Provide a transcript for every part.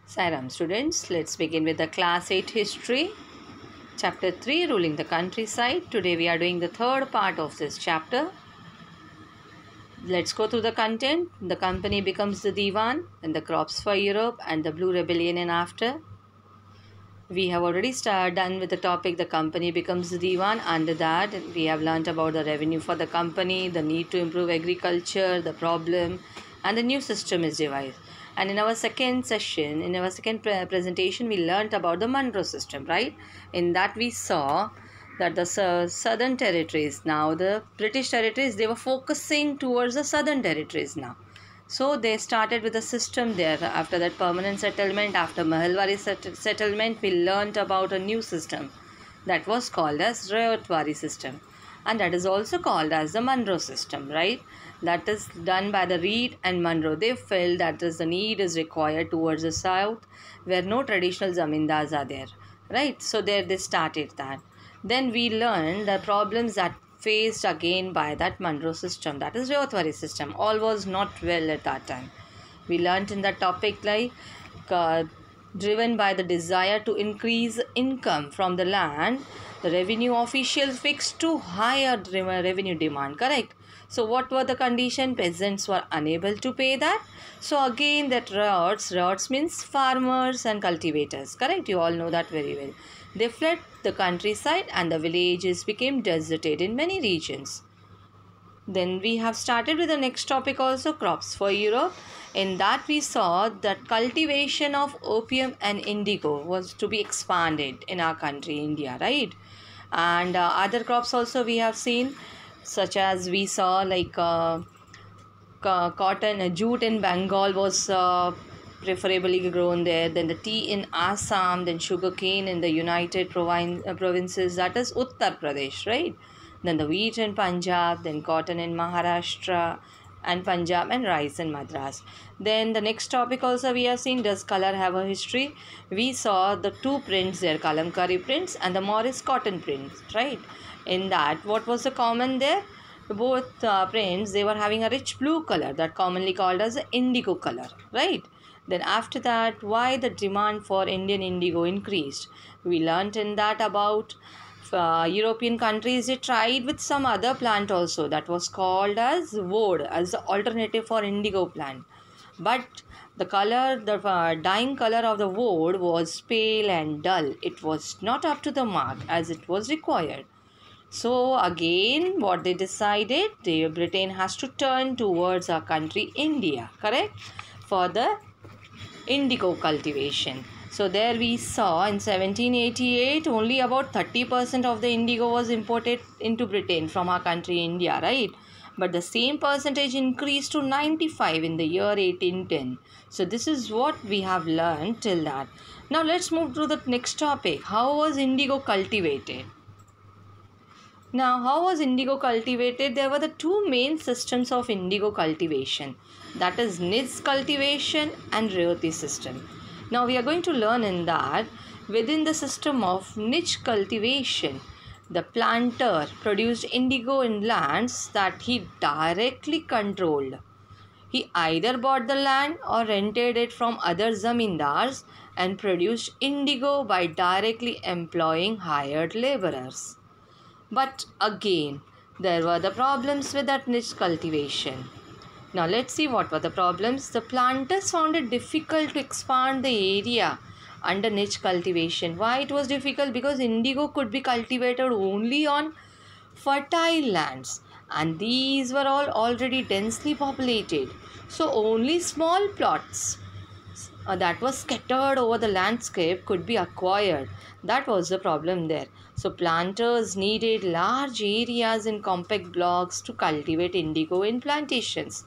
Sairam students, let's begin with the class 8 history. Chapter 3 ruling the countryside. Today we are doing the third part of this chapter. Let's go through the content. The company becomes the Diwan, and the crops for Europe, and the Blue Rebellion and after. We have already done with the topic the company becomes the Diwan. Under that we have learnt about the revenue for the company, the need to improve agriculture, the problem, and the new system is devised. And in our second session, in our second presentation, we learnt about the Monroe system, right? In that we saw that the southern territories, now the British territories, they were focusing towards the southern territories now. So they started with a system there. After that permanent settlement, after Mahalwari settlement, we learnt about a new system that was called as Rayotwari system. And that is also called as the Monroe system, right? That is done by the Reed and Monroe. They felt that the need is required towards the south where no traditional zamindars are there, right? So there they started that. Then we learned the problems that faced again by that Monroe system, that is Rayotwari system. All was not well at that time. We learnt in that topic like driven by the desire to increase income from the land, the revenue officials fixed too higher revenue demand, correct? So what were the condition? Peasants were unable to pay that. So again that ryots means farmers and cultivators, correct? You all know that very well. They fled the countryside and the villages became deserted in many regions. Then we have started with the next topic also, crops for Europe. In that we saw that cultivation of opium and indigo was to be expanded in our country, India, right? And other crops also we have seen, such as we saw like cotton, jute in Bengal was preferably grown there. Then the tea in Assam, then sugarcane in the United Provinces, that is Uttar Pradesh, right? Then the wheat in Punjab, then cotton in Maharashtra and Punjab, and rice in Madras. Then the next topic also we have seen, does color have a history? We saw the two prints there, Kalamkari prints and the Morris cotton prints, right? In that, what was the common there? Both prints, they were having a rich blue color that commonly called as indigo color, right? Then after that, why the demand for Indian indigo increased? We learnt in that about European countries, they tried with some other plant also that was called as woad as the alternative for indigo plant. But the color, the dyeing color of the woad was pale and dull. It was not up to the mark as it was required. So again, what they decided, Britain has to turn towards our country India, correct? For the indigo cultivation. So there we saw in 1788 only about 30% of the indigo was imported into Britain from our country India, right? But the same percentage increased to 95 in the year 1810. So this is what we have learned till that. Now let's move to the next topic. How was indigo cultivated? Now, how was indigo cultivated? There were the two main systems of indigo cultivation, that is niche cultivation and Rayoti system. Now, we are going to learn in that within the system of niche cultivation, the planter produced indigo in lands that he directly controlled. He either bought the land or rented it from other zamindars and produced indigo by directly employing hired laborers. But again, there were the problems with that niche cultivation. Now let's see what were the problems. The planters found it difficult to expand the area under niche cultivation. Why it was difficult? Because indigo could be cultivated only on fertile lands, and these were all already densely populated. So only small plots that was scattered over the landscape could be acquired. That was the problem there. So planters needed large areas in compact blocks to cultivate indigo in plantations.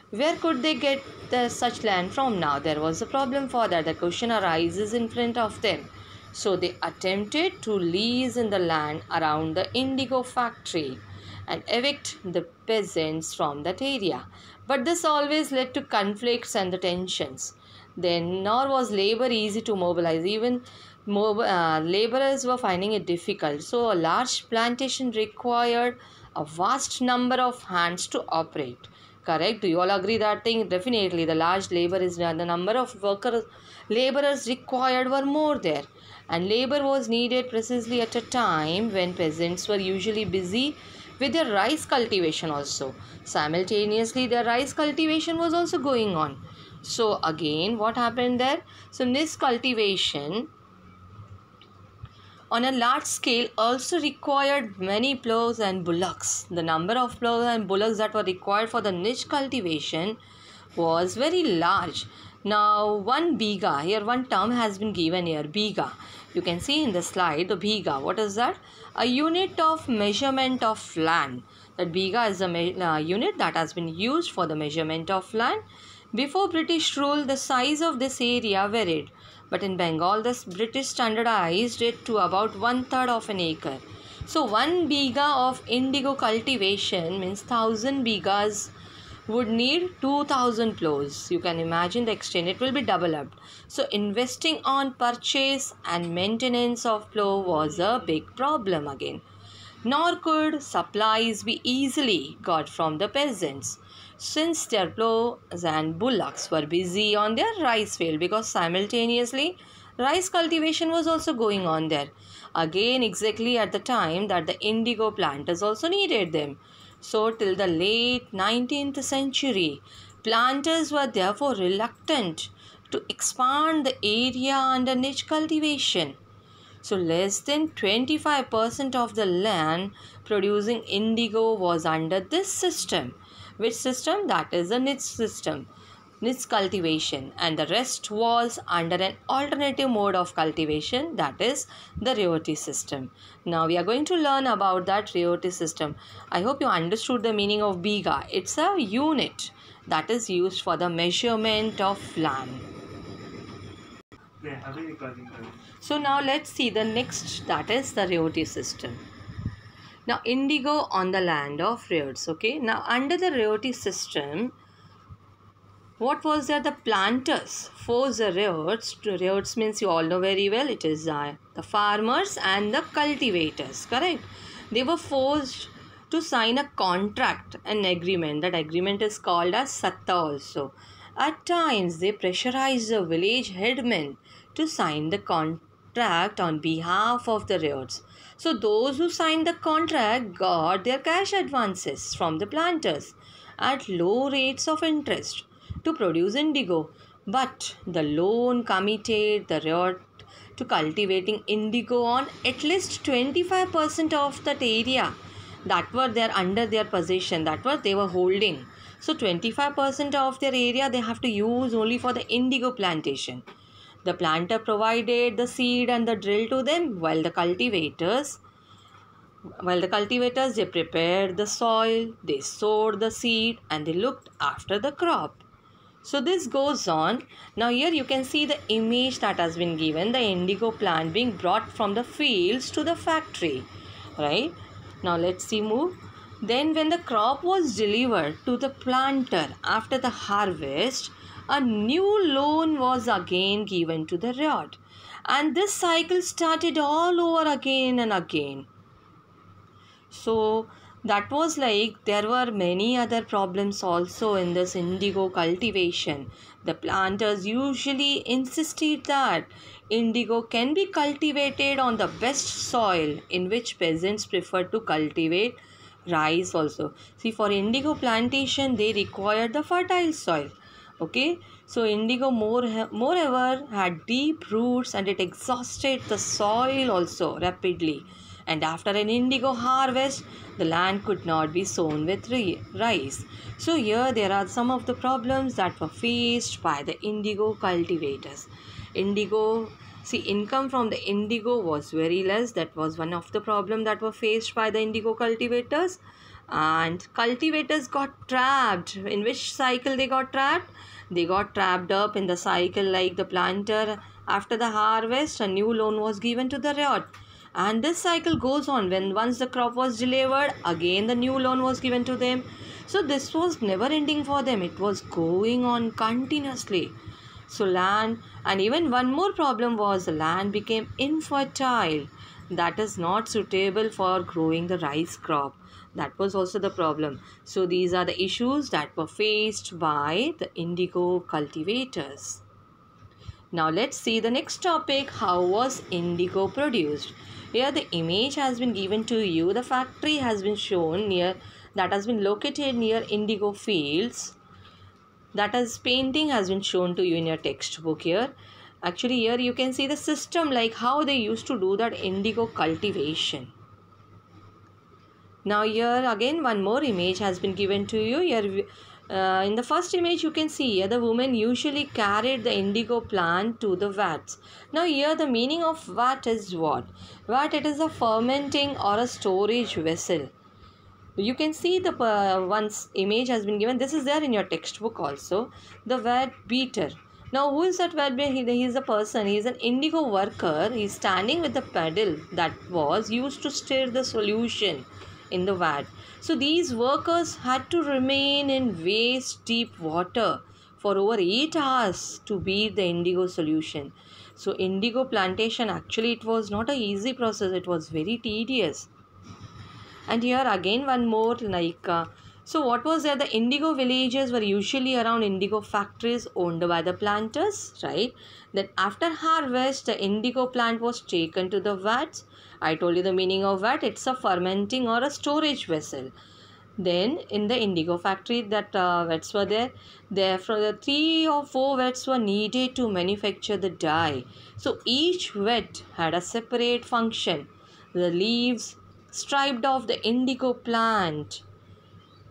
Where could they get such land from now? There was a problem for that. The question arises in front of them. So they attempted to lease in the land around the indigo factory and evict the peasants from that area. But this always led to conflicts and the tensions. Then nor was labor easy to mobilize. Even laborers were finding it difficult. So a large plantation required a vast number of hands to operate. Correct? Do you all agree that thing? Definitely, the large labor is the number of laborers required were more there, and labor was needed precisely at a time when peasants were usually busy with their rice cultivation also. Simultaneously, their rice cultivation was also going on. So again, what happened there? So this cultivation on a large scale also required many plows and bullocks. The number of plows and bullocks that were required for the niche cultivation was very large. Now, one biga, here one term has been given here, biga. You can see in the slide the biga. What is that? A unit of measurement of land. That biga is a unit that has been used for the measurement of land. Before British rule, the size of this area varied, but in Bengal, the British standardized it to about 1/3 of an acre. So, 1 biga of indigo cultivation means 1000 bigas would need 2000 plows. You can imagine the extent, it will be double up. So, investing on purchase and maintenance of plow was a big problem again. Nor could supplies be easily got from the peasants, since their plows and bullocks were busy on their rice field, because simultaneously rice cultivation was also going on there. Again, exactly at the time that the indigo planters also needed them. So, till the late 19th century, planters were therefore reluctant to expand the area under niche cultivation. So, less than 25% of the land producing indigo was under this system. Which system? That is the niche system, niche cultivation, and the rest was under an alternative mode of cultivation, that is the Rayoti system. Now we are going to learn about that Rayoti system. I hope you understood the meaning of biga. It's a unit that is used for the measurement of land. So now let's see the next, that is the Rayoti system. Now indigo on the land of Rayos. Okay, now under the Rayoti system, what was there? The planters forced the Rayos. Rayos means you all know very well, it is the farmers and the cultivators, correct? They were forced to sign a contract, an agreement. That agreement is called as Satta also. At times they pressurized the village headmen to sign the contract on behalf of the Rayos. So those who signed the contract got their cash advances from the planters at low rates of interest to produce indigo. But the loan committed the Rayot to cultivating indigo on at least 25% of that area that were there under their possession, that was they were holding. So 25% of their area they have to use only for the indigo plantation. The planter provided the seed and the drill to them, while the cultivators they prepared the soil, they sowed the seed, and they looked after the crop. So this goes on. Now here you can see the image that has been given, the indigo plant being brought from the fields to the factory, right? Now let's see move. Then when the crop was delivered to the planter after the harvest, a new loan was again given to the Rayot, and this cycle started all over again and again. So that was like there were many other problems also in this indigo cultivation. The planters usually insisted that indigo can be cultivated on the best soil, in which peasants prefer to cultivate rice also. See, for indigo plantation they required the fertile soil. Okay, so indigo moreover had deep roots and it exhausted the soil also rapidly. And after an indigo harvest, the land could not be sown with rice. So here there are some of the problems that were faced by the indigo cultivators. Income from the indigo was very less. That was one of the problems that were faced by the indigo cultivators. And cultivators got trapped. In which cycle they got trapped? They got trapped up in the cycle like the planter. After the harvest, a new loan was given to the Rayot. And this cycle goes on. Once the crop was delivered, again the new loan was given to them. So this was never ending for them. It was going on continuously. So land, and even one more problem was the land became infertile. That is not suitable for growing the rice crop. That was also the problem. So these are the issues that were faced by the indigo cultivators. Now let's see the next topic. How was indigo produced? Here the image has been given to you. The factory has been shown near, that has been located near indigo fields. That is, painting has been shown to you in your textbook here. Actually here you can see the system, like how they used to do that indigo cultivation. Now here again one more image has been given to you. Here in the first image you can see here the woman usually carried the indigo plant to the vats. Now here the meaning of vat is what? Vat, it is a fermenting or a storage vessel. You can see the once image has been given. This is there in your textbook also. The vat beater. Now who is that vat beater? He is a person. He is an indigo worker. He is standing with the paddle that was used to stir the solution in the vat. So these workers had to remain in waist deep water for over 8 hours to beat the indigo solution. So indigo plantation, actually it was not an easy process. It was very tedious. And here again one more, like so what was there? The indigo villages were usually around indigo factories owned by the planters, right? Then after harvest the indigo plant was taken to the vats. I told you the meaning of vat. It's a fermenting or a storage vessel. Then in the indigo factory that vats were there. Therefore the 3 or 4 vats were needed to manufacture the dye. So each vat had a separate function. The leaves striped off the indigo plant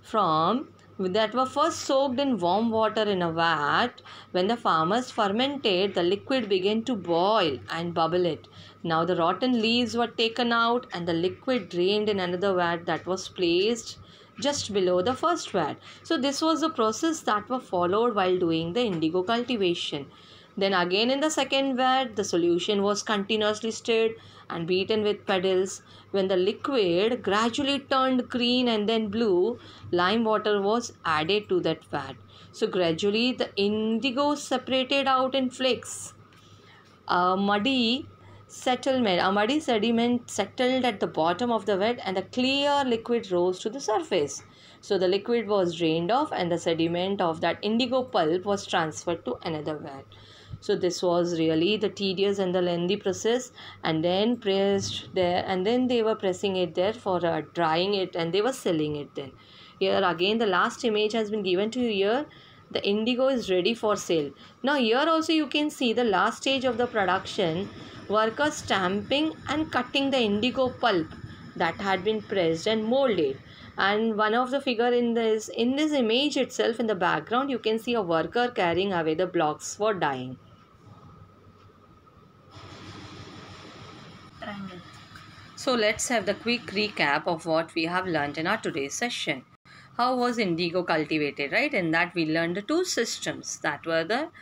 from that were first soaked in warm water in a vat. When the farmers fermented, the liquid began to boil and bubble it. Now the rotten leaves were taken out and the liquid drained in another vat that was placed just below the first vat. So this was the process that was followed while doing the indigo cultivation. Then again in the second vat, the solution was continuously stirred and beaten with paddles. When the liquid gradually turned green and then blue, lime water was added to that vat. So gradually the indigo separated out in flakes. A muddy sediment settled at the bottom of the vat and a clear liquid rose to the surface. So the liquid was drained off and the sediment of that indigo pulp was transferred to another vat. So this was really the tedious and the lengthy process, and then pressed there, and then they were pressing it there for drying it, and they were selling it then. Here again the last image has been given to you here. The indigo is ready for sale. Now here also you can see the last stage of the production. Workers stamping and cutting the indigo pulp that had been pressed and molded. And one of the figure in this image itself, in the background, you can see a worker carrying away the blocks for dyeing. So let's have the quick recap of what we have learned in our today's session. How was indigo cultivated, right? In that we learned the 2 systems that were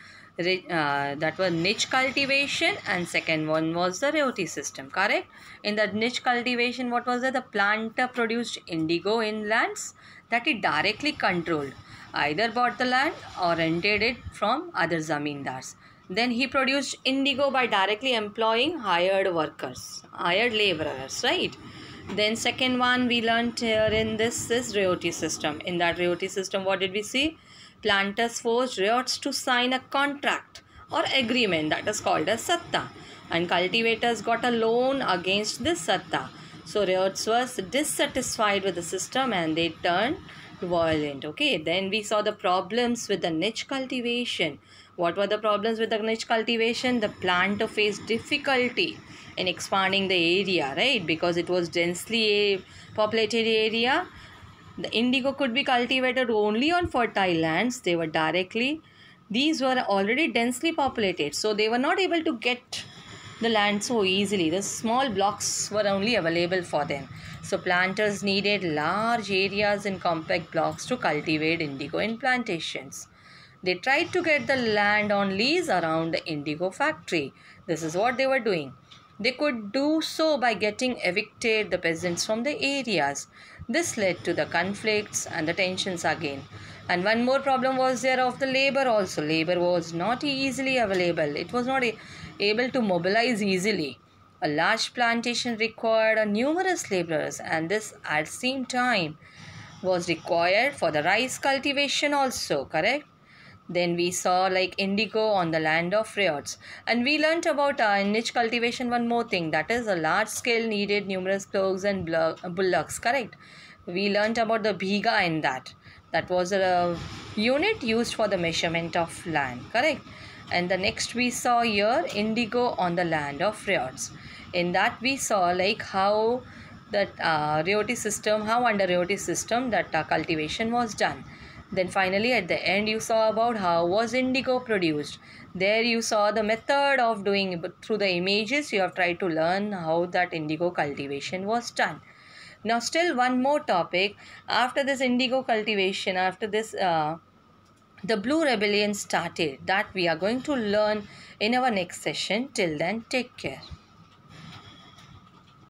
niche cultivation, and second one was the roti system, correct? In the niche cultivation, what was that? The planter produced indigo in lands that he directly controlled, either bought the land or rented it from other zamindars. Then he produced indigo by directly employing hired workers, hired laborers, right? Then second one we learned here in this is roti system. In that roti system, what did we see? Planters forced riots to sign a contract or agreement that is called as satta, and cultivators got a loan against this satta. So riots was dissatisfied with the system and they turned violent. Okay, then we saw the problems with the niche cultivation. What were the problems with the niche cultivation? The planter faced difficulty in expanding the area, right? Because it was densely populated area. The indigo could be cultivated only on fertile lands. These were already densely populated, so they were not able to get the land so easily. The small blocks were only available for them. So planters needed large areas in compact blocks to cultivate indigo in plantations. They tried to get the land on lease around the indigo factory. This is what they were doing. They could do so by getting evicted the peasants from the areas. This led to the conflicts and the tensions again. And one more problem was there of the labor also. Labor was not easily available. It was not able to mobilize easily. A large plantation required a numerous laborers, and this at the same time was required for the rice cultivation also, correct? Then we saw like indigo on the land of riots. And we learnt about in niche cultivation one more thing, that is a large scale needed numerous cloaks and bullocks, correct? We learnt about the bhiga in that. That was a unit used for the measurement of land, correct? And the next we saw here indigo on the land of riots. In that we saw like how that rioty system, how under rioty system that cultivation was done. Then finally at the end you saw about how was indigo produced. There you saw the method of doing it, but through the images you have tried to learn how that indigo cultivation was done. Now still one more topic. After this indigo cultivation, after this the blue rebellion started, that we are going to learn in our next session. Till then, take care.